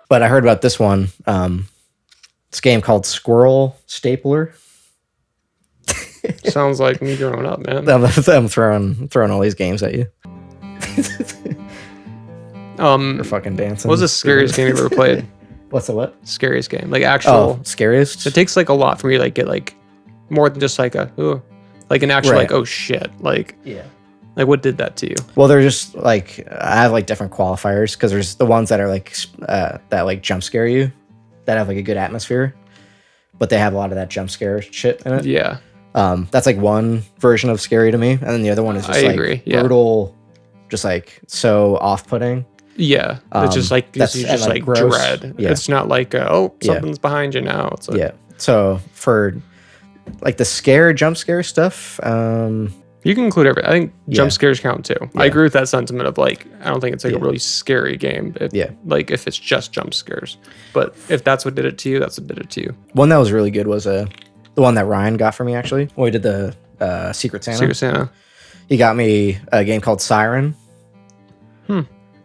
But I heard about this one. This game called Squirrel Stapler. Sounds like me growing up, man. I'm throwing all these games at you. We're fucking dancing. What was the scariest game you ever played? What's the what? Scariest game, like actual. Scariest. It takes like a lot for me to like get like more than just like a like an actual like oh shit like like what did that to you? Well, they're just like I have like different qualifiers because there's the ones that are like that like jump scare you, that have like a good atmosphere, but they have a lot of that jump scare shit in it. Yeah. That's like one version of scary to me, and then the other one is just brutal, just like so off-putting. Yeah, it's just like it's just like gross. Dread. Yeah. It's not like something's behind you now. It's like, So for like the jump scare stuff, you can include everything. I think jump scares count too. I agree with that sentiment of like I don't think it's like a really scary game. Like if it's just jump scares, but if that's what did it to you, that's what did it to you. One that was really good was the one that Ryan got for me actually. When we did the Secret Santa. Secret Santa. He got me a game called Siren.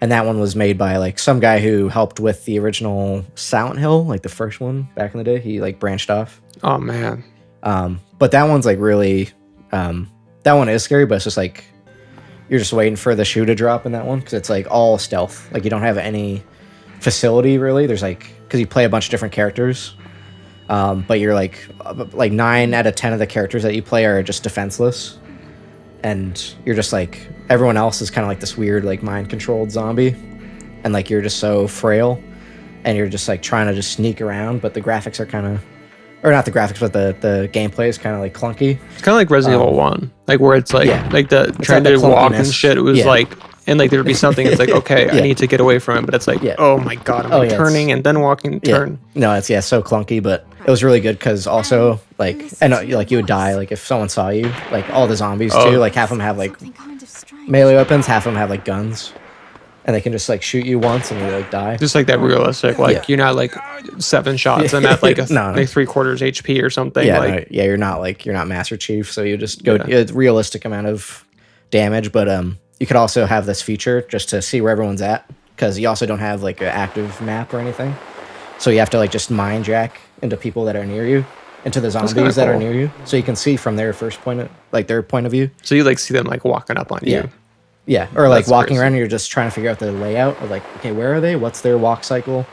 And that one was made by like some guy who helped with the original Silent Hill, like the first one back in the day. He like branched off. Oh man. But that one's like really, that one is scary, but it's just like, you're just waiting for the shoe to drop in that one. Cause it's like all stealth. Like you don't have any facility really. There's like, cause you play a bunch of different characters. But you're like 9 out of 10 of the characters that you play are just defenseless. And you're just like, everyone else is kind of like this weird, like mind-controlled zombie. And like, you're just so frail. And you're just like trying to just sneak around. But the graphics are kind of, or not the graphics, but the gameplay is kind of like clunky. It's kind of like Resident Evil 1. Like where it's like, like the trying to walk and shit. It was like, and like there'd be something, it's like, okay, I need to get away from it. But it's like, oh my God, I'm like turning and then walking, turn. No, it's so clunky, but it was really good because also like, and like you would die like if someone saw you, like all the zombies too, like half of them have like melee weapons, half of them have like guns, and they can just like shoot you once and you like die. Just like that realistic, like you're not like 7 shots and at like like 3/4 HP or something. You're not Master Chief, so you just go a realistic amount of damage, but you could also have this feature just to see where everyone's at because you also don't have like an active map or anything. So you have to like just mind jack into people that are near you, into the zombies that are near you, so you can see from their their point of view. So you like see them like walking up on you. Yeah, or like walking around and you're just trying to figure out the layout of like, okay, where are they? What's their walk cycle?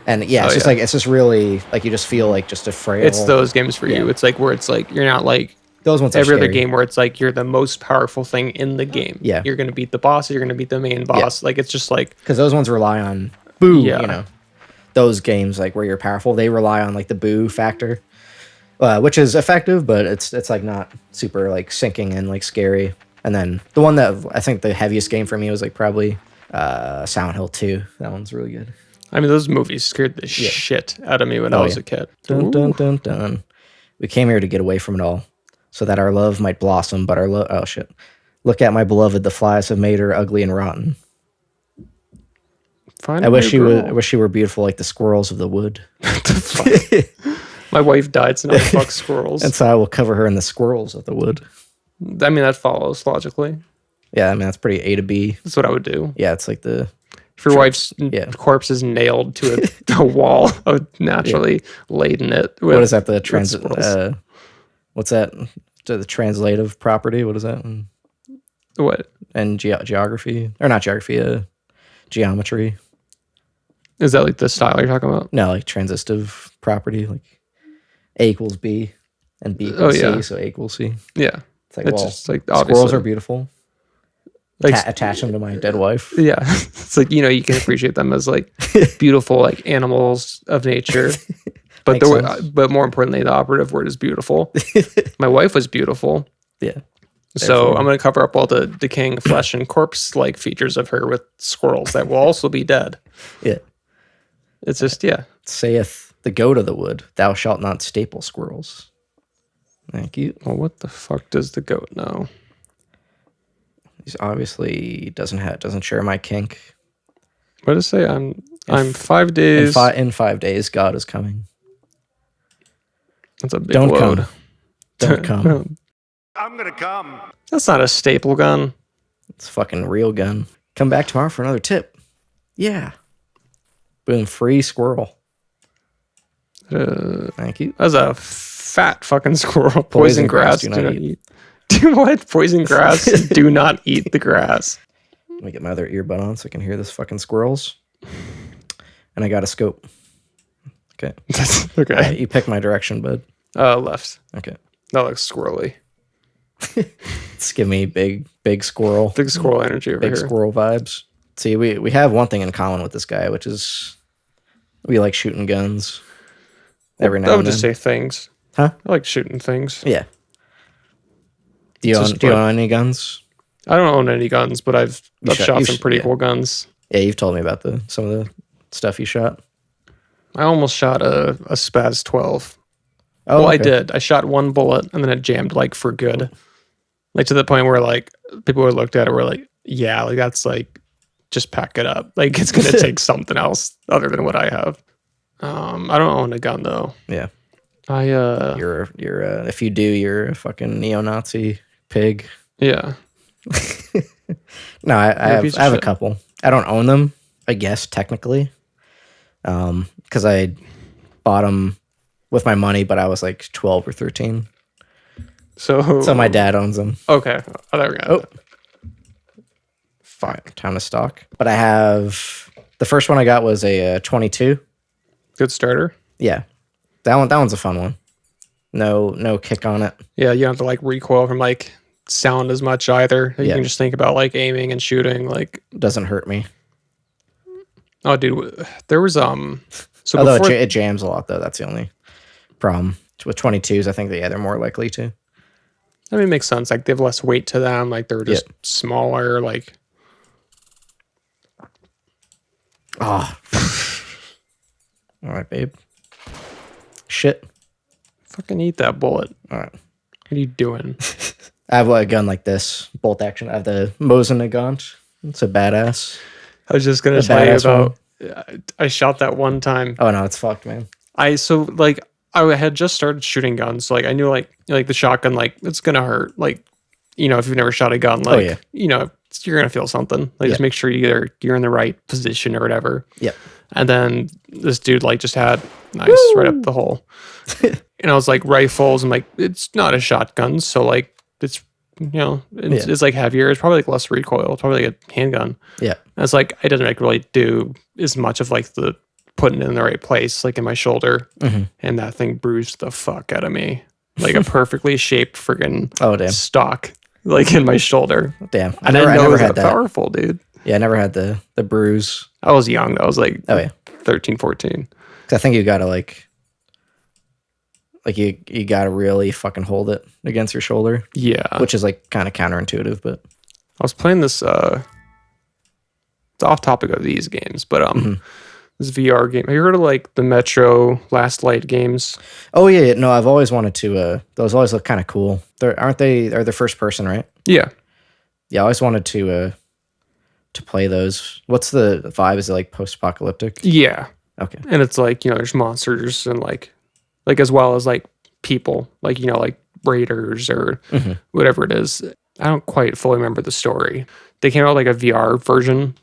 And it's like it's just really like you just feel like just a frail. It's those games for you. It's like where it's like you're not like those ones. Every other game where it's like you're the most powerful thing in the game. Yeah, you're gonna beat the boss. You're gonna beat the main boss. Like it's just like because those ones rely on boo. You know. Those games like where you're powerful, they rely on like the boo factor, which is effective, but it's like not super like sinking and like scary. And then the one that I think the heaviest game for me was like probably Silent Hill 2. That one's really good. I mean, those movies scared the shit out of me when I was a kid. Dun, dun, dun, dun. We came here to get away from it all, so that our love might blossom. But our love, oh shit! Look at my beloved, the flies have made her ugly and rotten. I wish she were beautiful like the squirrels of the wood. My wife died, so now I fuck squirrels. And so I will cover her in the squirrels of the wood. I mean, that follows logically. Yeah, I mean, that's pretty A to B. That's what I would do. Yeah, it's like if your wife's corpse is nailed to a wall, I would naturally laden it with. What is that? What's that? The translative property? What is that? What? And geography. Or not geography, geometry. Is that like the style you're talking about? No, like transitive property, like A equals B and B equals C, so A equals C. Yeah. It's like, just like squirrels are beautiful. Like attach them to my dead wife. Yeah. It's like, you can appreciate them as like beautiful like animals of nature. But but more importantly, the operative word is beautiful. My wife was beautiful. Yeah. So I'm going to cover up all the decaying flesh and corpse-like features of her with squirrels that will also be dead. Yeah. It's just, Saith the goat of the wood, thou shalt not staple squirrels. Thank you. Well, what the fuck does the goat know? He's obviously doesn't share my kink. What does it say? I'm 5 days. In 5 days, God is coming. That's a big load. Don't come. I'm gonna come. That's not a staple gun. It's a fucking real gun. Come back tomorrow for another tip. Yeah. Boom, free squirrel. Thank you. That was a fat fucking squirrel. Poison grass do not eat. What? Poison grass do not eat the grass. Let me get my other earbud on so I can hear this fucking squirrels. And I got a scope. Okay. Okay. You pick my direction, bud. Left. Okay. That looks squirrely. Let's give me big squirrel. Big squirrel energy over here. Big squirrel vibes. See, we have one thing in common with this guy, which is we like shooting guns every now and then. I would just say things. Huh? I like shooting things. Yeah. Do you own any guns? I don't own any guns, but I've shot some pretty cool guns. Yeah, you've told me about some of the stuff you shot. I almost shot a Spaz 12. Oh, well, okay. I did. I shot one bullet and then it jammed like for good. Like to the point where like people who looked at it were like, yeah, like that's like just pack it up. Like it's gonna take something else other than what I have. I don't own a gun though. Yeah. You're if you do, you're a fucking neo-Nazi pig. Yeah. No, I have a couple. I don't own them, I guess technically, because I bought them with my money, but I was like 12 or 13. So my dad owns them. Okay. Oh, there we go. Fine. Time to stock. But I have the first one I got was a 22. Good starter. Yeah, that one's a fun one. No kick on it. Yeah, you don't have to like recoil from like sound as much either. You can just think about like aiming and shooting. Like doesn't hurt me. Oh, dude, there was So although it jams a lot though. That's the only problem with 22s. I think they're more likely to. I mean, it makes sense. Like they have less weight to them. Like they're just smaller. Like. Oh. All right, babe. Shit. Fucking eat that bullet. All right. What are you doing? I have a gun like this, bolt action. I have the Mosin Nagant. It's a badass. I was just gonna tell you about. I shot that one time. Oh no, it's fucked, man. I had just started shooting guns, so like I knew like the shotgun, like it's gonna hurt. Like, if you've never shot a gun, like you're gonna feel something. Like just make sure you're in the right position or whatever. Yep. And then this dude like just had right up the hole. And I was like, rifles. I'm like, it's not a shotgun, so like it's it's like heavier. It's probably like less recoil. It's probably like a handgun. Yeah. And it's like I didn't like really do as much of like the putting it in the right place, like in my shoulder, and that thing bruised the fuck out of me, like a perfectly shaped friggin' stock, like in my shoulder. Damn, I never had that. Powerful, dude. Yeah, I never had the bruise. I was young though. I was like 13, 14. I think you gotta like you gotta really fucking hold it against your shoulder. Yeah, which is like kind of counterintuitive. But I was playing this. It's off topic of these games, but this VR game. Have you heard of like the Metro Last Light games? Oh yeah, no, I've always wanted to. Those always look kind of cool. Are they first person, right? Yeah. Yeah, I always wanted to play those. What's the vibe? Is it like post-apocalyptic? Yeah. Okay. And it's like, there's monsters and like as well as like people, like, like raiders or whatever it is. I don't quite fully remember the story. They came out with like a VR version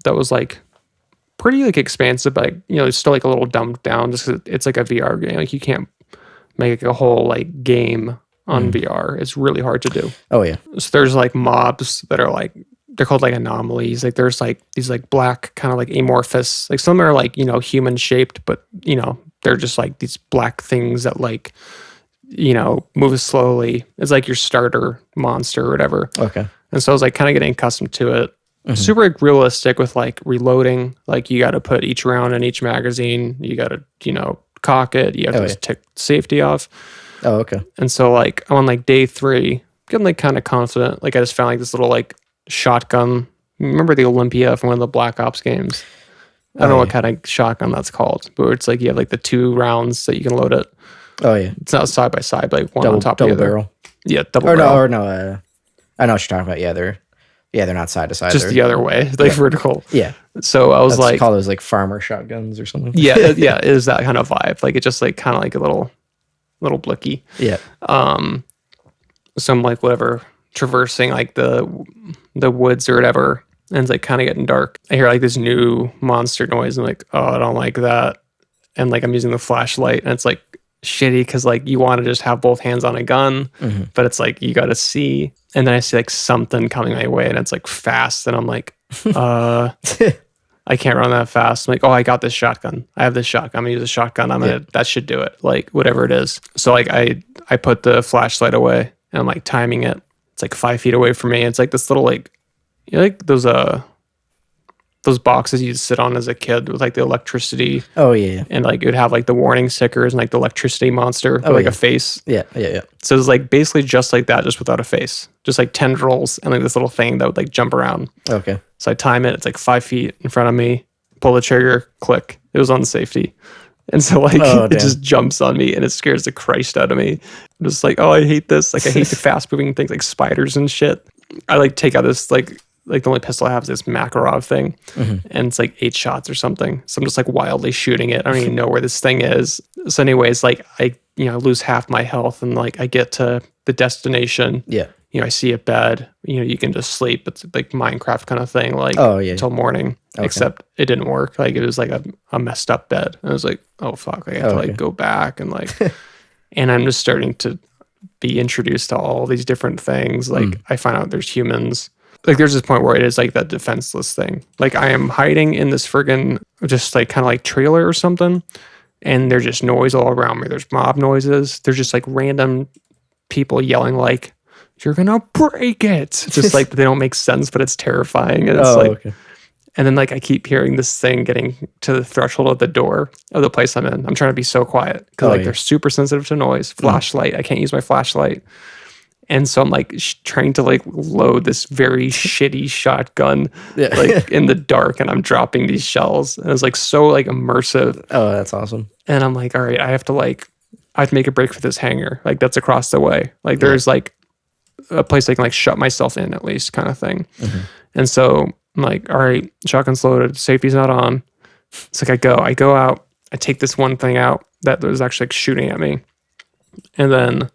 that was like pretty like expansive, but it's still like a little dumbed down just because it's like a VR game. Like you can't make a whole like game on VR. It's really hard to do. Oh yeah. So there's like mobs that are like, they're called like anomalies. Like there's like these like black kind of like amorphous, like some are like, human shaped, but they're just like these black things that like, move slowly. It's like your starter monster or whatever. Okay. And so I was like kind of getting accustomed to it. Super like, realistic with like reloading. Like you got to put each round in each magazine. You got to, cock it. You have to take safety off. Oh, okay. And so like I'm on like day 3, getting like kind of confident. Like I just found like this little like shotgun. Remember the Olympia from one of the Black Ops games? I don't know what kind of shotgun that's called, but it's like you have like the 2 rounds that you can load it. Oh yeah. It's not side by side, but like one on top of the other. Double barrel. Yeah, double barrel. No. I know what you're talking about. Yeah, they're not side to side. Just the other way, like vertical. Yeah. So I was like, call those like farmer shotguns or something. Yeah, it is that kind of vibe. Like it just like kind of like a little blicky. Yeah. So I'm like whatever, traversing like the woods or whatever, and it's like kind of getting dark. I hear like this new monster noise. I'm like, oh, I don't like that. And like I'm using the flashlight, and it's like shitty because like you want to just have both hands on a gun, but it's like you got to see. And then I see like something coming my way, and it's like fast, and I'm like, I can't run that fast. I'm like, oh, I got this shotgun. I have this shotgun. I'm gonna use a shotgun. That should do it. Like whatever it is. So like I put the flashlight away, and I'm like timing it. It's like 5 feet away from me. It's like this little like, you know, like those boxes you sit on as a kid with like the electricity. Oh yeah. And like it would have like the warning stickers and like the electricity monster with like a face. Yeah. So it was like basically just like that, just without a face. Just like tendrils and like this little thing that would like jump around. Okay. So I time it. It's like 5 feet in front of me. Pull the trigger. Click. It was on safety. And so like it just jumps on me and it scares the Christ out of me. I'm just like, oh, I hate this. Like I hate the fast moving things like spiders and shit. I like take out this like the only pistol I have is this Makarov thing, and it's like 8 shots or something. So I'm just like wildly shooting it. I don't even know where this thing is. So anyways, like I lose half my health, and like I get to the destination. Yeah. I see a bed. You can just sleep. It's like Minecraft kind of thing. Like until morning. Okay. Except it didn't work. Like it was like a messed up bed. And I was like, oh fuck, I have to like go back and like, and I'm just starting to be introduced to all these different things. Like I find out there's humans. Like there's this point where it is like that defenseless thing. Like I am hiding in this friggin' just like kind of like trailer or something, and there's just noise all around me. There's mob noises. There's just like random people yelling like, "You're gonna break it!" Just like they don't make sense, but it's terrifying. And it's and then like I keep hearing this thing getting to the threshold of the door of the place I'm in. I'm trying to be so quiet because they're super sensitive to noise. Flashlight. I can't use my flashlight. And so I'm like trying to like load this very shitty shotgun like in the dark, and I'm dropping these shells, and it's like so like immersive. Oh, that's awesome. And I'm like, all right, I have to make a break for this hangar. Like that's across the way. Like there's like a place I can like shut myself in at least kind of thing. And so I'm like, all right, shotgun's loaded, safety's not on. It's like I go out, I take this one thing out that was actually like shooting at me. And then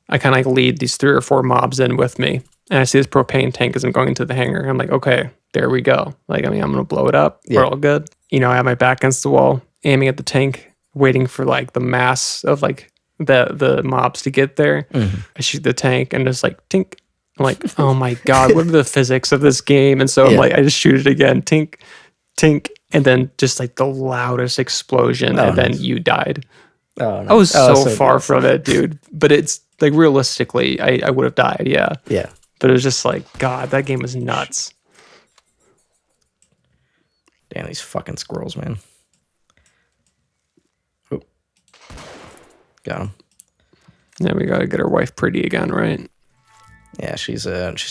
I kind of like lead these 3 or 4 mobs in with me. And I see this propane tank as I'm going into the hangar. I'm like, okay, there we go. Like, I mean, I'm going to blow it up. We're all good. I have my back against the wall, aiming at the tank, waiting for like the mass of like the mobs to get there. I shoot the tank and just like tink. I'm like, oh my God, what are the physics of this game? And so I'm like, I just shoot it again, tink, tink. And then just like the loudest explosion. And then you died. Oh, no. I was so far from it, dude. But it's like realistically, I would have died. Yeah. Yeah. But it was just like, God, that game was nuts. Damn, these fucking squirrels, man. Oh. Got him. Yeah, we gotta get our wife pretty again, right? Yeah, she's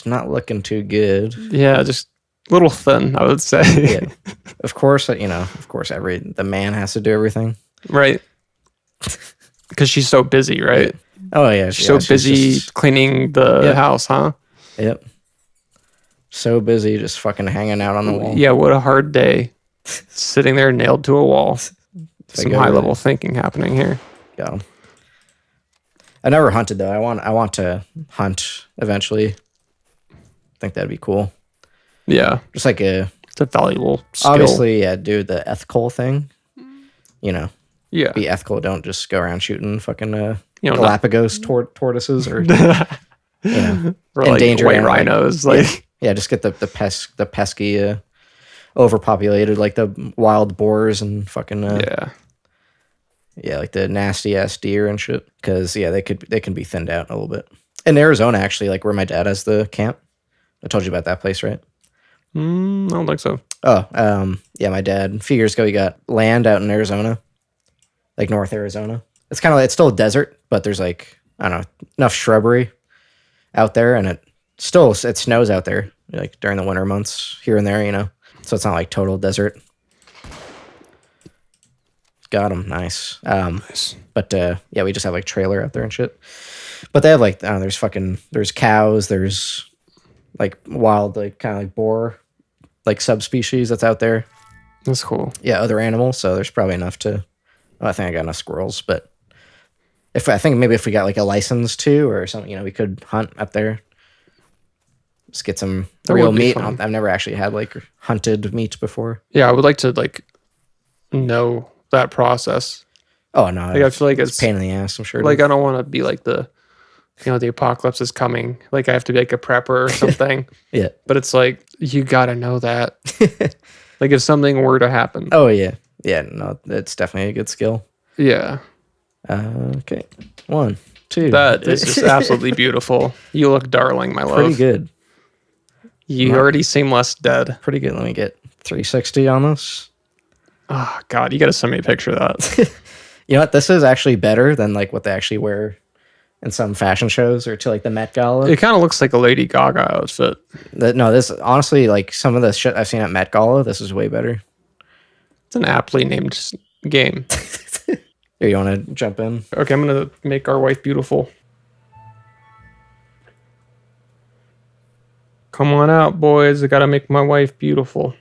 not looking too good. Yeah, just a little thin, I would say. Yeah. Of course, the man has to do everything. Right. Because she's so busy, right? Yeah. Oh yeah, she's so busy cleaning the house, huh? Yep. So busy, just fucking hanging out on the wall. Yeah, what a hard day. Sitting there nailed to a wall. Some high level thinking happening here. Yeah. I never hunted though. I want to hunt eventually. I think that'd be cool. Yeah, just like it's a valuable skill. Obviously, do the ethical thing. Yeah, be ethical. Don't just go around shooting fucking Galapagos tortoises or or endangered white rhinos. Just get the pesky overpopulated like the wild boars and fucking like the nasty ass deer and shit. Because they can be thinned out a little bit. In Arizona, actually, like where my dad has the camp. I told you about that place, right? I don't think so. Oh, my dad, a few years ago, he got land out in Arizona, like North Arizona. It's kind of it's still a desert, but there's like, I don't know, enough shrubbery out there, and it snows out there, like during the winter months here and there, so it's not like total desert. Got him, nice. Nice. But we just have like trailer out there and shit. But they have like, there's cows, there's like wild, like kind of like boar, like subspecies that's out there. That's cool. Yeah, other animals. So there's probably enough to. Well, I think I got enough squirrels, but if we got like a license too or something, we could hunt up there. Just get some That real would be meat. fun. I've never actually had like hunted meat before. Yeah, I would like to like know that process. Oh no, Like, I feel like it's it's a pain in the ass. I'm sure. like I don't want to be like the apocalypse is coming. Like I have to be like a prepper or something. Yeah. But it's like you gotta know that. Like if something were to happen. Oh yeah, yeah. No, it's definitely a good skill. Yeah. Okay, 1, 2. That is just absolutely beautiful. You look darling, my love. Pretty good. You already seem less dead. Pretty good. Let me get 360 on this. Oh God, you gotta send me a picture of that. You know what? This is actually better than like what they actually wear in some fashion shows or to like the Met Gala. It kind of looks like a Lady Gaga outfit. No, this honestly, like some of the shit I've seen at Met Gala, this is way better. It's an aptly named game. Here, you want to jump in? Okay, I'm gonna make our wife beautiful. Come on out, boys. I gotta make my wife beautiful.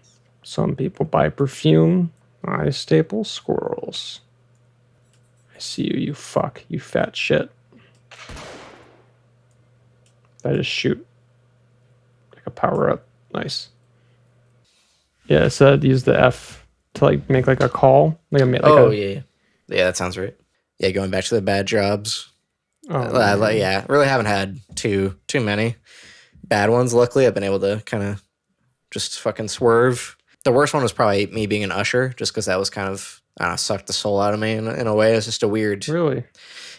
Some people buy perfume. I staple squirrels. I see you, you fuck, you fat shit. I just shoot. Like a power up. Nice. Yeah, it said use the F to like make like a call. Like Yeah. Yeah, that sounds right. Yeah, going back to the bad jobs. Yeah, really haven't had too many bad ones. Luckily, I've been able to kind of just fucking swerve. The worst one was probably me being an usher, just because that was kind of, I don't know, sucked the soul out of me in a way. It's just a weird... Really?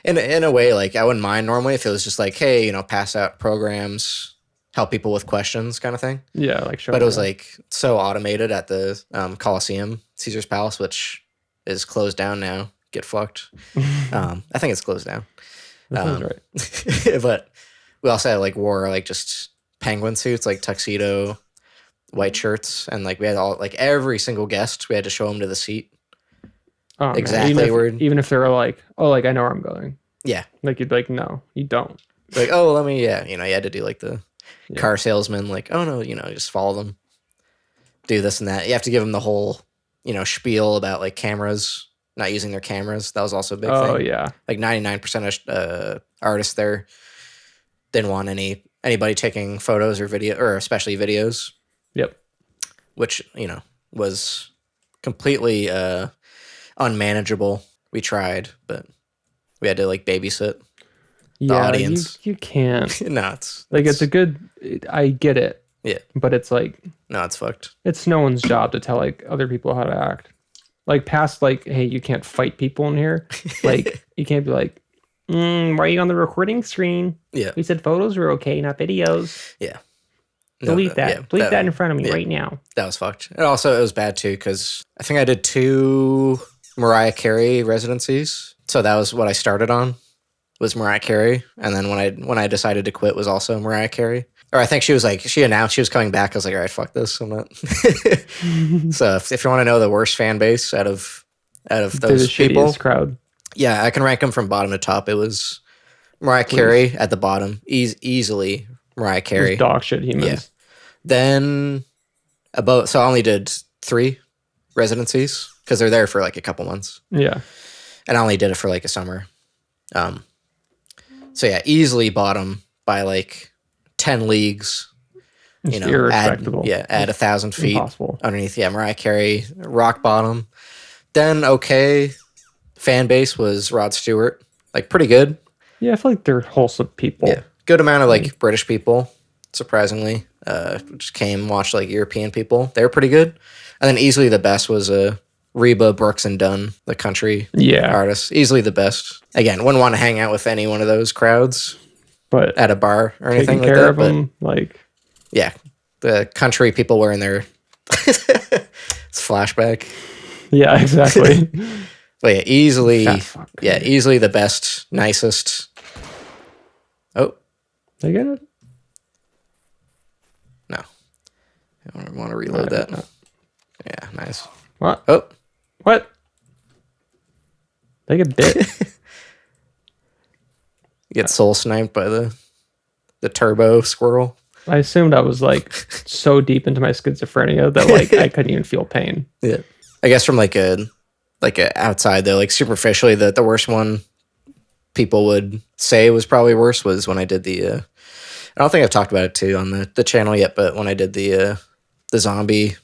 In a way, like, I wouldn't mind normally if it was just like, hey, pass out programs, help people with questions kind of thing. Yeah, like sure. But it was like so automated at the Coliseum, Caesar's Palace, which is closed down now. Get fucked. I think it's closed down. That sounds right. But we also had like wore like just penguin suits, like tuxedo, white shirts, and like we had all like every single guest we had to show them to the seat. Oh, Exactly where. Even if they were like, oh, like I know where I'm going. Yeah. Like you'd be like, no, you don't. Like, oh, let me. Yeah, you had to do like the car salesman. Like, oh no, just follow them. Do this and that. You have to give them the whole, spiel about like cameras. Not using their cameras. That was also a big thing. Oh, yeah. Like 99% of artists there didn't want anybody taking photos or video, or especially videos. Yep. Which, was completely unmanageable. We tried, but we had to like babysit the audience. You can't. No, it's a good, I get it. Yeah. But it's like, no, it's fucked. It's no one's job to tell like other people how to act. Like past like, hey, you can't fight people in here. Like you can't be like, why are you on the recording screen? Yeah. We said photos were okay, not videos. Yeah. Delete that. Yeah, delete that in front of me right now. That was fucked. And also it was bad too, because I think I did 2 Mariah Carey residencies. So that was what I started on, was Mariah Carey. And then when I decided to quit was also Mariah Carey. Or I think she announced she was coming back. I was like, all right, fuck this. I'm not. So if you want to know the worst fan base out of those people, crowd. Yeah, I can rank them from bottom to top. It was Mariah Carey at the bottom, easily Mariah Carey. Dog shit humans. Yeah. Then so I only did 3 residencies because they're there for like a couple months. Yeah, and I only did it for like a summer. So yeah, easily bottom by like 10 leagues, irrespectable. add 1,000 feet impossible. Underneath. Yeah, Mariah Carey, rock bottom. Then okay, fan base was Rod Stewart, like pretty good. Yeah, I feel like they're wholesome people. Yeah, good amount of like British people, surprisingly. Just watched like European people. They were pretty good. And then easily the best was Reba, Brooks and Dunn, the country artists. Easily the best. Again, wouldn't want to hang out with any one of those crowds. But at a bar or anything like care that. Of them, like yeah, the country people wearing their it's flashback. Yeah, exactly. But yeah, easily the best, nicest. Oh, they get it? No, I don't want to reload that. No. Yeah, nice. What? Oh, what? They get bit. Get soul sniped by the turbo squirrel. I assumed I was like so deep into my schizophrenia that like I couldn't even feel pain. Yeah, I guess from like a outside though, like superficially, the worst one people would say was probably worse was when I did the I don't think I've talked about it too on the channel yet, but when I did the zombie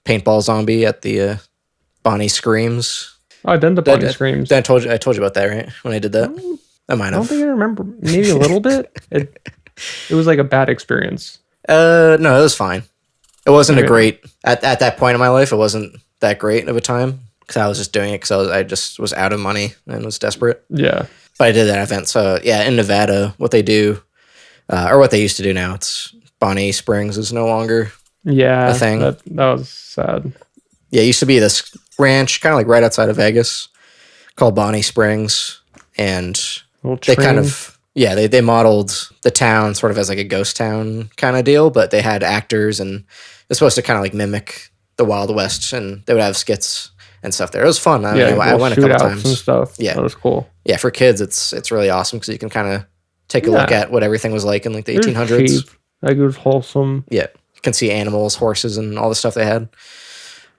paintball zombie at the Bonnie Screams. Oh, I did the Bonnie Screams. I told you about that, right? When I did that, I might have. I don't think I remember. Maybe a little bit. It was like a bad experience. No, it was fine. It wasn't a great at that point in my life. It wasn't that great of a time because I was just doing it because I just was out of money and was desperate. Yeah, but I did that event. So yeah, in Nevada, what they do, or what they used to do now, it's Bonnie Springs is no longer a thing. That was sad. Yeah, it used to be this ranch, kind of like right outside of Vegas, called Bonnie Springs, and they kind of. Yeah, they modeled the town sort of as like a ghost town kind of deal, but they had actors and it's supposed to kind of like mimic the Wild West, and they would have skits and stuff there. It was fun. I went a couple times. And stuff. Yeah, that was cool. Yeah, for kids, it's really awesome because you can kind of take a look at what everything was like in like the 1800s. Cheap. Like it was wholesome. Yeah, you can see animals, horses, and all the stuff they had.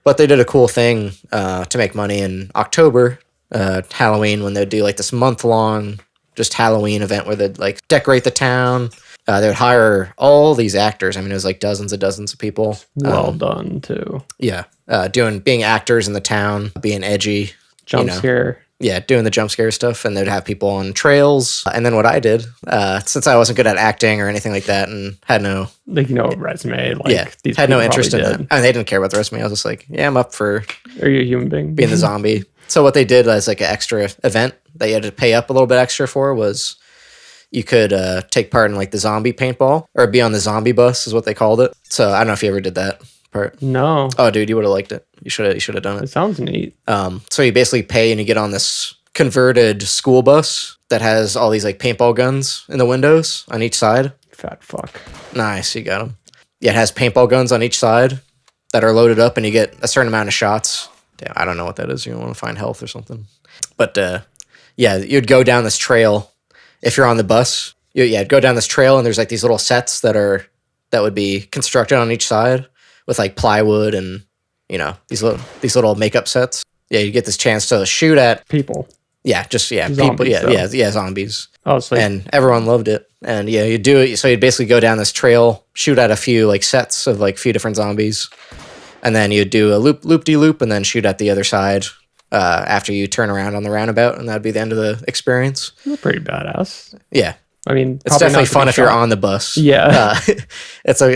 But they did a cool thing to make money in October, Halloween, when they'd do like this month-long just Halloween event where they'd like decorate the town. They would hire all these actors. I mean, it was like dozens of people. Well done too. Yeah. Being actors in the town, being edgy. Jump scare. Yeah, doing the jump scare stuff. And they'd have people on trails. And then what I did, since I wasn't good at acting or anything like that and had no... Like, resume. Like, these had no interest in it. I mean, they didn't care about the resume. I was just like, yeah, I'm up for... Are you a human being? Being the zombie. So what they did as like an extra event that you had to pay up a little bit extra for was you could take part in like the zombie paintball or be on the zombie bus is what they called it. So I don't know if you ever did that part. No. Oh, dude, you would have liked it. You should have done it. It sounds neat. So you basically pay and you get on this converted school bus that has all these like paintball guns in the windows on each side. Fat fuck. Nice, you got them. Yeah, it has paintball guns on each side that are loaded up and you get a certain amount of shots. Damn, I don't know what that is. You want to find health or something. But yeah, you'd go down this trail if you're on the bus. You'd go down this trail and there's like these little sets that would be constructed on each side with like plywood and these little makeup sets. Yeah, you get this chance to shoot at people. Yeah, zombies, people. Yeah, zombies. Oh, sweet. And everyone loved it. And yeah, you do it. So you'd basically go down this trail, shoot at a few like sets of like a few different zombies. And then you'd do a loop-de-loop and then shoot at the other side after you turn around on the roundabout, and that'd be the end of the experience. That's pretty badass. Yeah. I mean, it's definitely fun if you're on the bus. Yeah. It's a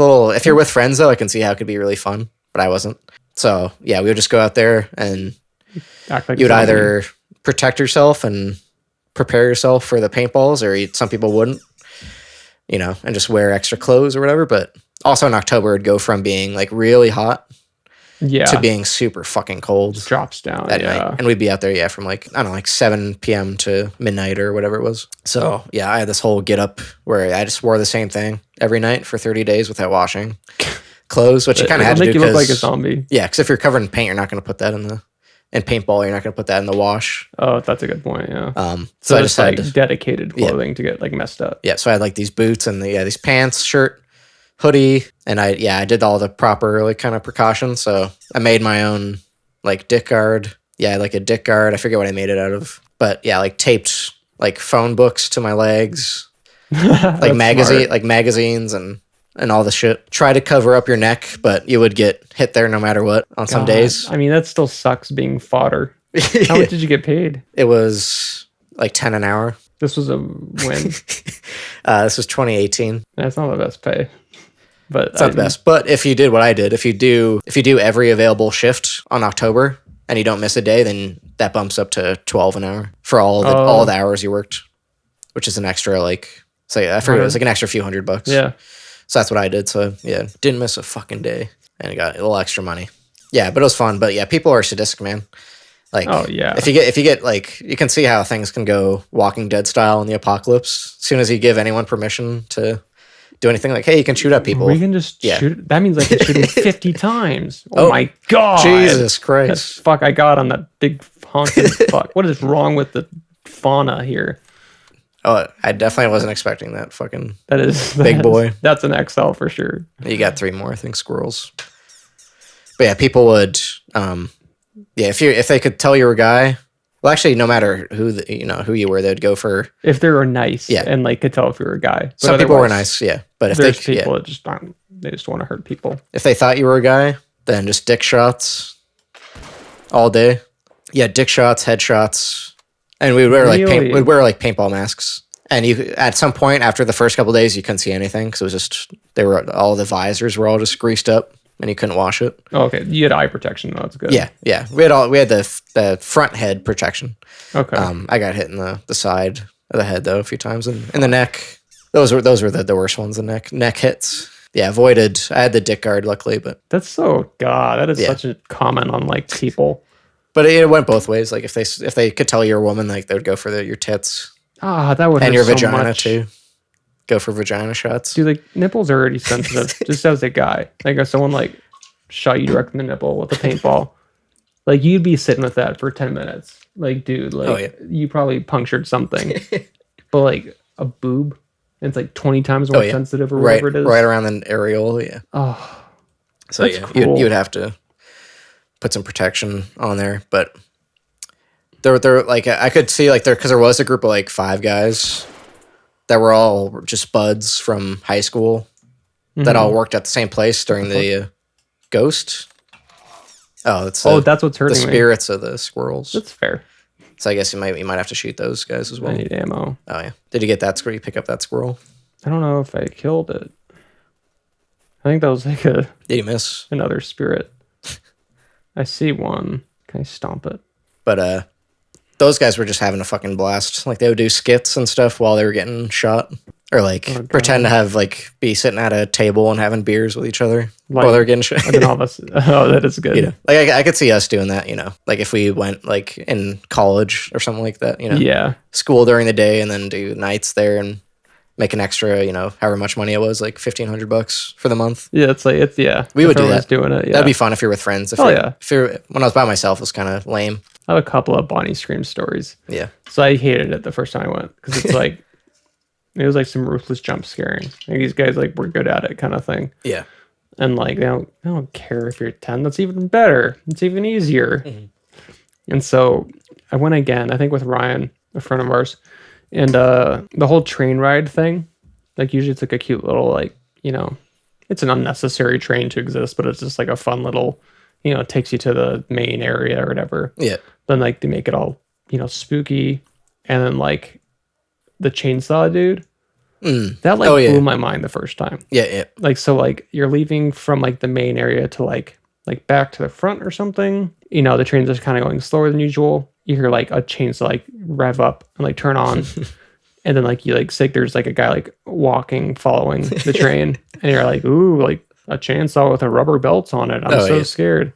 little, if you're with friends though, I can see how it could be really fun, but I wasn't. So yeah, we would just go out there and you would either protect yourself and prepare yourself for the paintballs, or some people wouldn't, and just wear extra clothes or whatever. But also in October, it'd go from being like really hot to being super fucking cold. Just drops down at night. And we'd be out there, from like, I don't know, like 7 p.m. to midnight or whatever it was. So yeah, I had this whole get up where I just wore the same thing every night for 30 days without washing clothes, which you kind of had to do. Make you look like a zombie. Yeah, because if you're covered in paint, you're not going to put that in paintball, you're not going to put that in the wash. Oh, that's a good point. Yeah. So I just had dedicated clothing to get like messed up. Yeah. So I had like these boots and these pants, shirt, hoodie, and I did all the proper like kind of precautions. So I made my own like dick guard. Yeah, like a dick guard. I forget what I made it out of, but yeah, like taped like phone books to my legs, like magazines and all the shit. Try to cover up your neck, but you would get hit there no matter what on some days. I mean, that still sucks being fodder. How much did you get paid? It was like 10 an hour. This was a win. This was 2018. That's not the best pay, but it's not the best. But if you did what I did, if you do every available shift on October and you don't miss a day, then that bumps up to 12 an hour for all the hours you worked, which is an extra I forget, it was like an extra few $100. Yeah. So that's what I did. So yeah, didn't miss a fucking day and I got a little extra money. Yeah, but it was fun. But yeah, people are sadistic, man. Like, oh yeah, if you get like, you can see how things can go Walking Dead style in the apocalypse. As soon as you give anyone permission to do anything, like, hey, you can shoot at people. We can just shoot. That means I can shoot them 50 times. Oh my god, Jesus Christ! Fuck, I got on that big honking fuck. What is wrong with the fauna here? Oh, I definitely wasn't expecting that fucking big boy. That's an XL for sure. You got 3 more, I think, squirrels. But yeah, people would, if they could tell you were a guy, Well, actually, no matter who you were, they'd go for. If they were nice, Yeah. and like could tell if you were a guy. But Some people were otherwise, nice, yeah. But if there's they people that just aren't. They just want to hurt people. if they thought you were a guy, then just dick shots all day. Yeah, dick shots, headshots, and we'd wear Really? we'd wear like paintball masks. And you at some point after the first couple days, you couldn't see anything because it was just all the visors were all just greased up, and you couldn't wash it. Oh, okay, you had eye protection. That's good. Yeah, yeah. We had the front head protection. Okay. I got hit in the side of the head though a few times, and in the neck. Those were the worst ones. The neck hits. Yeah, avoided. I had the dick guard luckily, but That's so God. That is such a comment on like people. but it went both ways. Like if they could tell you're a woman, like they would go for your tits Ah, that would and hurt your so vagina much. too. Go for vagina shots. Dude, like nipples are already sensitive. Just as a guy, like if someone like shot you directly in the nipple with a paintball, like you'd be sitting with that for 10 minutes. Like, dude, like you probably punctured something, but like a boob, and it's like 20 times more sensitive or whatever it is. Right around the areola. Yeah. Oh, So that's yeah, cool. you would have to put some protection on there, but there like I could see like because there was a group of like 5 guys that were all just buds from high school that all worked at the same place during the ghost. Oh, that's what's hurting the spirits of the squirrels. That's fair. So I guess you might have to shoot those guys as well. I need ammo. Oh yeah, did you get that squirrel? You pick up that squirrel? I don't know if I killed it. I think that was like Did you miss? another spirit. I see one. Can I stomp it? But those guys were just having a fucking blast. Like they would do skits and stuff while they were getting shot, or like pretend to have like be sitting at a table and having beers with each other while they're getting shot. And then all of us. Oh, that is good. You know, like I could see us doing that. You know, like if we went like in college or something like that. You know, Yeah. school during the day and then do nights there and make an extra. You know, however much money it was, like $1,500 for the month. Yeah, We would do everyone's that. doing it. Yeah. That'd be fun if you're with friends. If you're when I was by myself, it was kind of lame. I have a couple of Bonnie Scream stories. Yeah. So I hated it the first time I went because it's like it was like some ruthless jump scaring. Like these guys like were good at it kind of thing. Yeah. And like they don't care if you're 10. That's even better. It's even easier. Mm-hmm. And so I went again, I think with Ryan, a friend of ours, and the whole train ride thing, like usually it's like a cute little like, you know, it's an unnecessary train to exist, but it's just like a fun little, you know, it takes you to the main area or whatever. Yeah. Then like they make it all, you know, spooky, and then like the chainsaw dude, that like blew my mind the first time. Yeah, yeah. Like so, like you're leaving from like the main area to like back to the front or something. You know, the train's just kind of going slower than usual. You hear like a chainsaw like rev up and like turn on, and then like you like say there's like a guy like walking following the train, and you're like, ooh, like a chainsaw with a rubber belt on it. I'm so scared.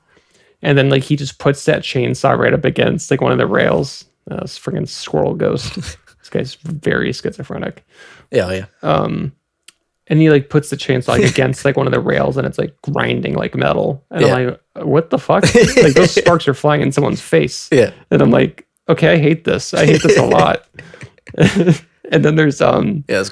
And then like he just puts that chainsaw right up against like one of the rails. This freaking squirrel ghost. This guy's very schizophrenic. Yeah, yeah. And he like puts the chainsaw like against like one of the rails, and it's like grinding like metal. And I'm like, what the fuck? Like those sparks are flying in someone's face. Yeah. And I'm like, okay, I hate this. I hate this a lot. And then there's Yeah, those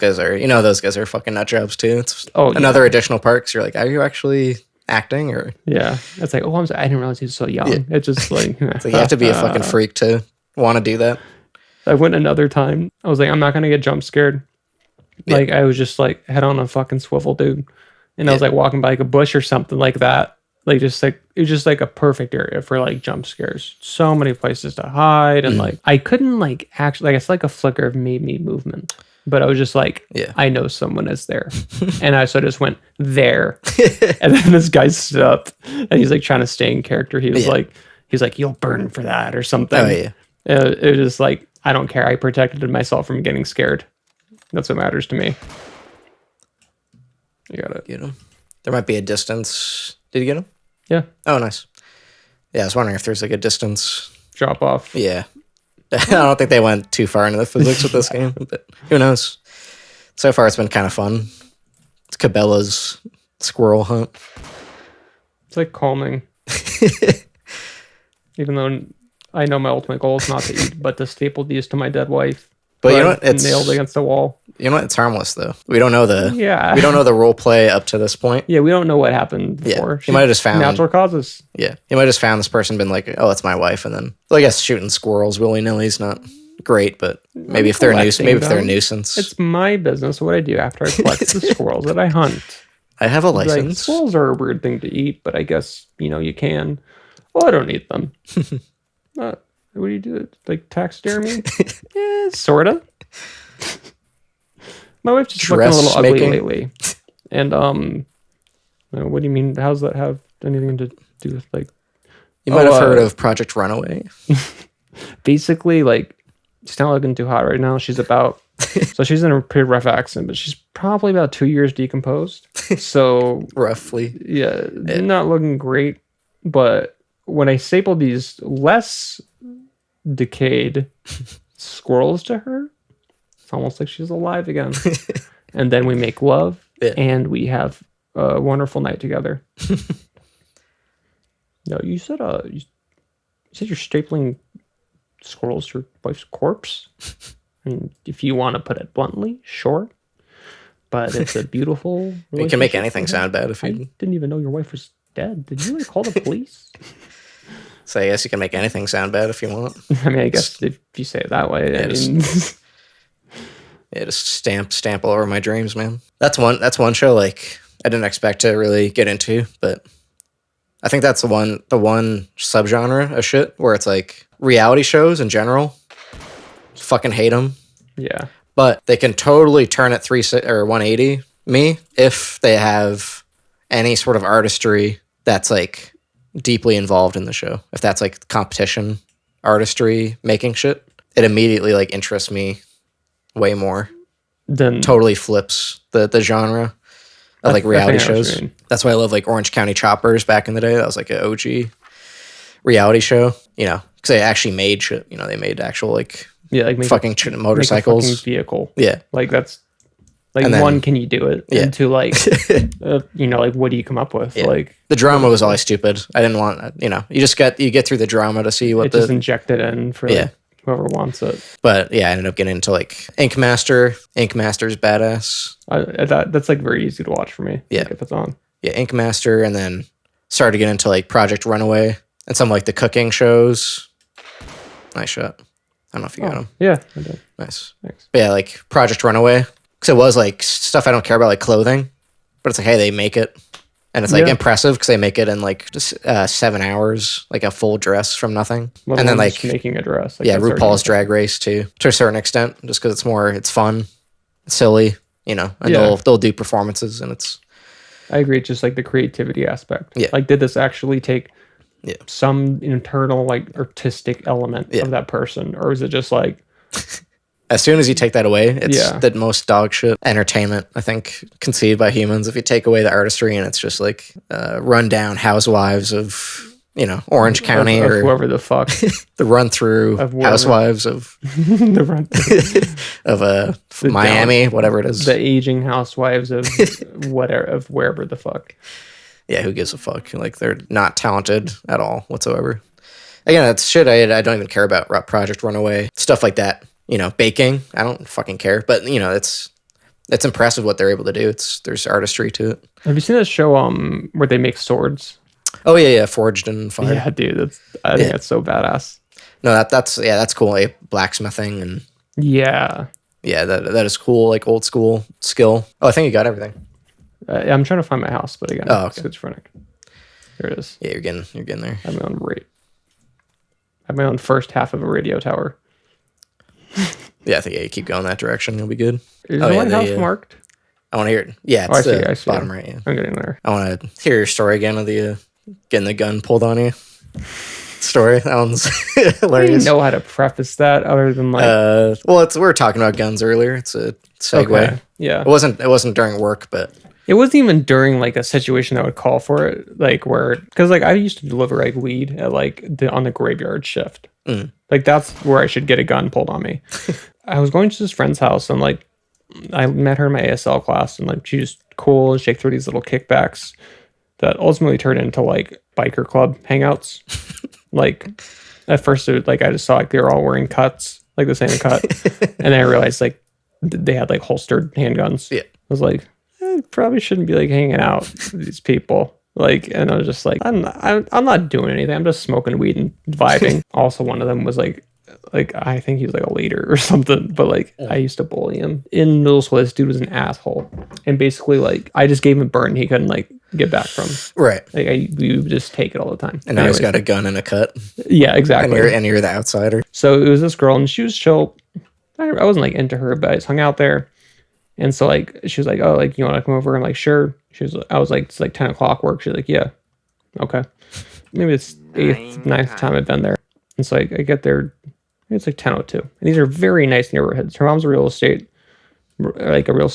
guys are fucking nut jobs too. It's Oh, another additional perks. You're like, are you actually acting or yeah, it's like, oh, I didn't realize he was so young. Yeah. It's just like, so you have to be a fucking freak to want to do that? I went another time. I was like, I'm not gonna get jump scared. Yeah. Like I was just like head on a fucking swivel, dude. And I was like walking by like a bush or something like that. Like just like it was just like a perfect area for like jump scares. So many places to hide, and like I couldn't like actually like it's like a flicker of me movement. But I was just like, I know someone is there. And I just went there. And then this guy stood up and he's like trying to stay in character. He was like, you'll burn for that or something. Oh yeah. It was just like, I don't care. I protected myself from getting scared. That's what matters to me. You got it. Get him. There might be a distance. Did you get him? Yeah. Oh, nice. Yeah, I was wondering if there's like a distance. Drop off. Yeah. I don't think they went too far into the physics with this game, but who knows? So far, it's been kind of fun. It's Cabela's squirrel hunt. It's like calming. Even though I know my ultimate goal is not to eat, but to staple these to my dead wife. But you know what? It's nailed against the wall. You know what? It's harmless though. We don't know the Yeah. we don't know the role play up to this point. Yeah, we don't know what happened Yeah, before. he might have just found natural causes. Yeah, he might have just found this person, been like, oh, that's my wife, and then well, I guess shooting squirrels willy nilly is not great, but maybe if they're a nuisance, it's my business what I do after I collect the squirrels that I hunt. I have a Like, license. squirrels are a weird thing to eat, but I guess you can. Well, I don't eat them. What do you do? Like taxidermy? Yeah, sorta. My wife's just looking a little ugly lately. And what do you mean? How's that have anything to do with like? You might have heard of Project Runaway. Basically, like, she's not looking too hot right now. She's about so she's in a pretty rough accident, but she's probably about 2 years decomposed. So roughly, yeah, not looking great. But when I staple these less decayed squirrels to her, it's almost like she's alive again. And then we make love, and we have a wonderful night together. No, you said you're stapling squirrels to your wife's corpse. I mean, if you want to put it bluntly, sure. But it's a beautiful. You can make anything sound bad if you. I didn't even know your wife was dead. Did you call the police? So I guess you can make anything sound bad if you want. I mean, I guess if you say it that way, yeah, I mean. Just stamp all over my dreams, man. That's one show like I didn't expect to really get into, but I think that's the one subgenre of shit where it's like reality shows in general. Fucking hate them. Yeah. But they can totally turn it 180 me if they have any sort of artistry that's like deeply involved in the show. If that's like competition artistry making shit, it immediately like interests me way more. Then totally flips the genre of like reality shows. That's why I love like Orange County Choppers back in the day. That was like an OG reality show, because they actually made shit. They made actual like fucking motorcycles, make a fucking vehicle. Yeah, like that's like then, one. Can you do it? Yeah. And two, like like what do you come up with? Yeah. Like the drama was always stupid. I didn't want you just get through the drama to see what just inject it in for whoever wants it. But yeah, I ended up getting into like Ink Master. Ink Master's badass. That's like very easy to watch for me. Yeah, like, if it's on. Yeah, Ink Master, and then started to get into like Project Runaway and some like the cooking shows. Nice shot. I don't know if you got them. Yeah, I did. Nice. Thanks. But yeah, like Project Runaway, because it was like stuff I don't care about, like clothing, but it's like, hey, they make it, and it's like impressive because they make it in like just 7 hours, like a full dress from nothing, and then like making a dress. Like RuPaul's Drag Race too, to a certain extent, just because it's fun, it's silly, and they'll do performances, and it's. I agree. It's just like the creativity aspect. Yeah. Like, did this actually take some internal like artistic element of that person, or is it just like? As soon as you take that away, it's the most dog shit entertainment, I think, conceived by humans. If you take away the artistry and it's just like rundown housewives of, Orange County of or whoever the fuck. The run-through housewives of the run-through. of Miami, whatever it is. The aging housewives of wherever the fuck. Yeah, who gives a fuck? Like, they're not talented at all whatsoever. Again, that's shit I don't even care about. Project Runaway, stuff like that. Baking, I don't fucking care. But, it's impressive what they're able to do. There's artistry to it. Have you seen that show where they make swords? Oh, yeah, Forged in Fire. Yeah, dude, I think that's so badass. No, that's cool. Like, blacksmithing and... Yeah. Yeah, that is cool, like old school skill. Oh, I think you got everything. I'm trying to find my house, but again, it's schizophrenic. Here it is. Yeah, you're getting there. I have my own I have my own first half of a radio tower. Yeah, I think you keep going that direction. You'll be good. Is the White House marked? I want to hear it. Yeah, it's I see bottom right. Yeah. I'm getting there. I want to hear your story again of the getting the gun pulled on you story. That one's hilarious. I don't even know how to preface that other than like. Well, we were talking about guns earlier. It's a segue. Okay. Yeah. It wasn't during work, but. It wasn't even during like a situation that would call for it, like because like I used to deliver like weed at like on the graveyard shift. Like that's where I should get a gun pulled on me. I was going to this friend's house and like I met her in my ASL class and like she was cool and she threw these little kickbacks that ultimately turned into like biker club hangouts. Like at first it, like I just saw like they were all wearing cuts, like the same cut, and then I realized like they had like holstered handguns. Yeah. I was like, probably shouldn't be like hanging out with these people. Like, and I was just like, I'm not doing anything. I'm just smoking weed and vibing. Also, one of them was like I think he was like a leader or something. But like, I used to bully him in middle school. This dude was an asshole, and basically like I just gave him a burn he couldn't like get back from. Right. Like we would just take it all the time. And now he's got a gun and a cut. Yeah, exactly. And you're the outsider. So it was this girl, and she was chill. I wasn't like into her, but I just hung out there. And so like she was like, oh, like you want to come over? I'm like, sure. I was like, it's like 10 o'clock work. She's like, yeah, okay. Maybe it's 9th time I've been there. And so I get there, it's like 10:02. And these are very nice neighborhoods. Her mom's a real estate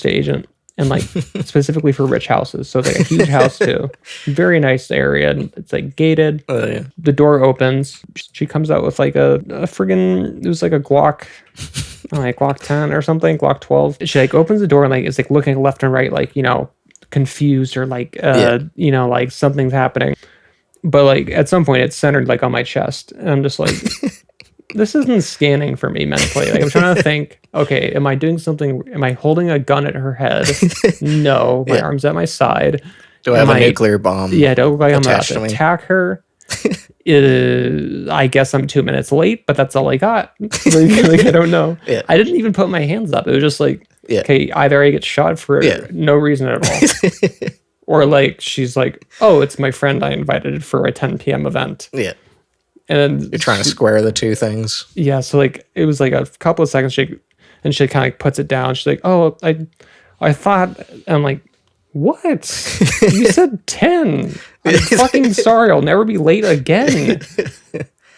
agent, and like specifically for rich houses. So it's like a huge house too. Very nice area. And it's like gated. Oh yeah. The door opens. She comes out with like a friggin', it was like a Glock. Like Glock 10 or something, Glock 12. She like opens the door and like is like looking left and right, like, you know, confused or like you know, like something's happening. But like at some point it's centered like on my chest. And I'm just like, this isn't scanning for me mentally. Like I'm trying to think, okay, am I doing something? Am I holding a gun at her head? No, my arm's at my side. Do I have a nuclear bomb? Yeah, do I look like I'm about to attack her? I guess I'm 2 minutes late, but that's all I got. like I don't know. Yeah. I didn't even put my hands up. It was just like, okay, either I get shot for no reason at all, or like she's like, oh, it's my friend I invited for a 10 p.m. event. Yeah. And you're trying to square the two things. Yeah. So like it was like a couple of seconds. She kind of like puts it down. She's like, oh, I thought. And I'm like, what? You said 10. I'm fucking sorry. I'll never be late again.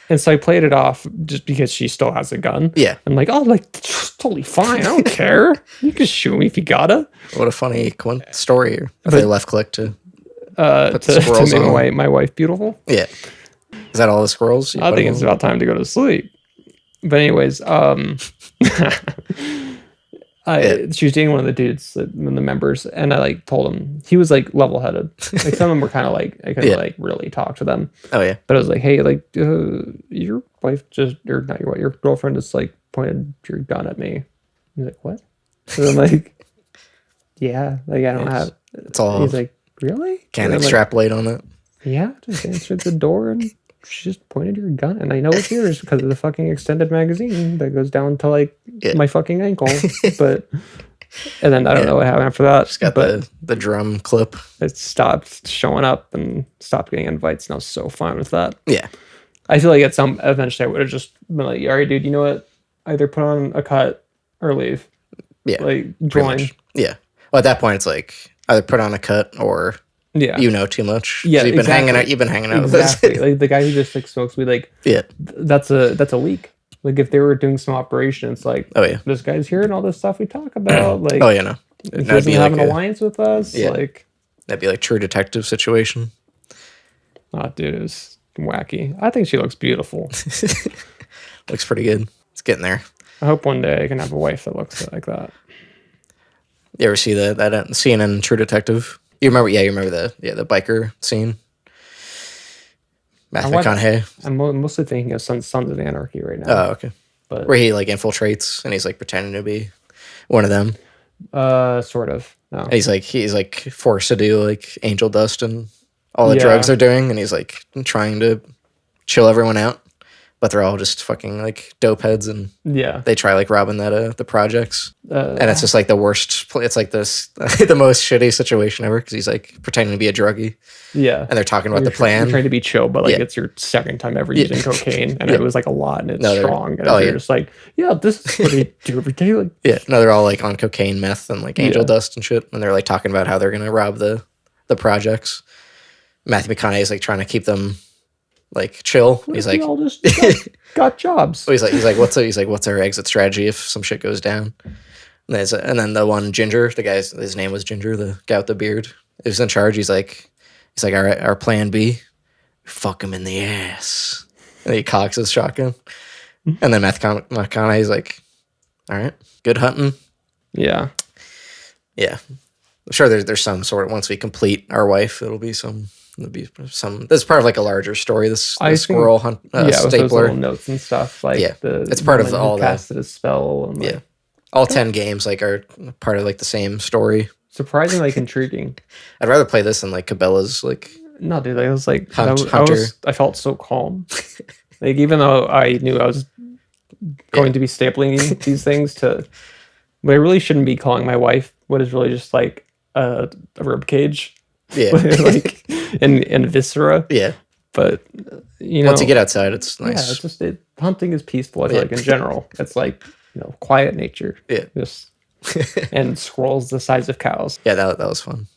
And so I played it off just because she still has a gun. Yeah. I'm like, oh, like, totally fine. I don't care. You can shoot me if you gotta. What a funny story. If they left click to put the squirrels to make my wife beautiful. Yeah. Is that all the squirrels? I think it's about time to go to sleep. But anyways, she was dating one of the dudes, one of the members, and I like told him he was like level-headed. Like some of them were kind of like I couldn't like really talk to them. Oh yeah. But I was like, hey, like your wife just or not your wife, your girlfriend just like pointed your gun at me. He's like, what? And I'm like, yeah, like I don't have. It's all. He's like, really? Can't extrapolate on it. Yeah, just answered the door and she just pointed your gun, and I know it's yours because of the fucking extended magazine that goes down to like my fucking ankle. But and then I don't know what happened after that. Just got the drum clip. It stopped showing up and stopped getting invites, and I was so fine with that. Yeah, I feel like eventually I would have just been like, all right, dude, you know what? Either put on a cut or leave. Yeah, like join. Yeah. Well, at that point, it's like either put on a cut or. Yeah, you know too much. Yeah, you've been hanging out. You've been hanging out with us. Like the guy who just like smokes weed. Like that's a leak. Like if they were doing some operation, it's like, oh yeah, this guy's here and all this stuff we talk about. Like, oh yeah, no, he doesn't have an alliance with us. Yeah, like that'd be like True Detective situation. Oh, dude, it was wacky. I think she looks beautiful. Looks pretty good. It's getting there. I hope one day I can have a wife that looks like that. You ever see that scene in True Detective? You remember? Yeah, you remember the biker scene. Matthew McConaughey. I'm mostly thinking of Sons of Anarchy right now. Oh, okay. But where he like infiltrates and he's like pretending to be one of them. Sort of. No. He's like forced to do like angel dust and all the drugs they're doing, and he's like trying to chill everyone out. But they're all just fucking like dope heads, and they try like robbing the projects, and it's just like the worst. It's like this the most shitty situation ever because he's like pretending to be a druggie, and they're talking about the plan. You're trying to be chill, but like it's your second time ever using cocaine, and it was like a lot, and it's strong, and you're just like, this is what I do every day. Like, they're all like on cocaine, meth, and like angel dust and shit, and they're like talking about how they're gonna rob the projects. Matthew McConaughey is like trying to keep them. Like chill. He's like, all just got jobs. So he's like, what's our exit strategy if some shit goes down? And then the one Ginger, the guy's his name was Ginger, the guy with the beard, who's in charge. He's like, all right, our plan B, fuck him in the ass. And he cocks his shotgun. And then Matthew McConaughey's like, all right, good hunting. Yeah. I'm sure there's some sort of once we complete our wife, it'll be some. This is part of like a larger story. This squirrel hunt stapler with those little notes and stuff. Like it's part of all that. Casted a spell. And All 10 games like are part of like the same story. Surprisingly like intriguing. I'd rather play this than like Cabela's like No, dude, I was like, Hunter. I felt so calm. Like, even though I knew I was going to be stapling these things to, but I really shouldn't be calling my wife what is really just like a rib cage, Yeah. like and viscera. Yeah. But you know, Once you get outside, it's nice. Yeah, it's just hunting is peaceful. I feel like in general, it's like quiet nature. Yeah. Just and squirrels the size of cows. Yeah, that was fun.